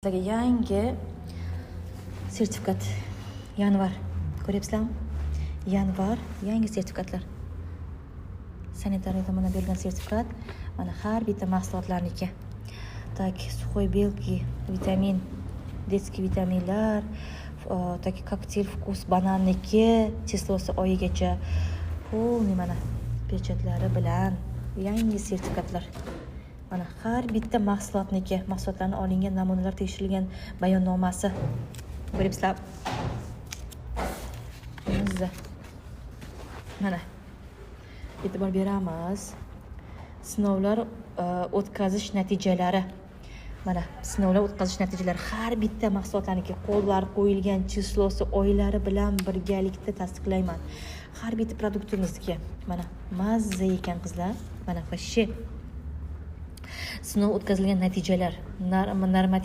Yangi sertifikat yanvar ko'ryapsizlarmi? Yanvar yangi sertifikatlar. Sanitariya tomonidan berilgan sertifikat. Mana har bitta mahsulotlarniki. Tak, suxoy belki, vitamin, детский vitaminlar, tak kokteyl vkus bananniki, числоsi oyigacha. Полный mana pechatlari bilan yangi sertifikatlar. Mana har bitta mahsulotniki, mahsulotlarni olingan namunalar tekshirilgan bayonnomasi. Ko'ryapsizlar? Mana e'tibor beramiz. Sinovlar o'tkazish natijalari. Mana sinovlar o'tkazish natijalari har bitta mahsulotlarniki qo'llar qo'yilgan числоsi oylari bilan birgalikda tasdiqlayman. Har bitta produktimizga mana mazza ekan qizlar. Mana вообще sinov o'tkazilgan natijalar, normativ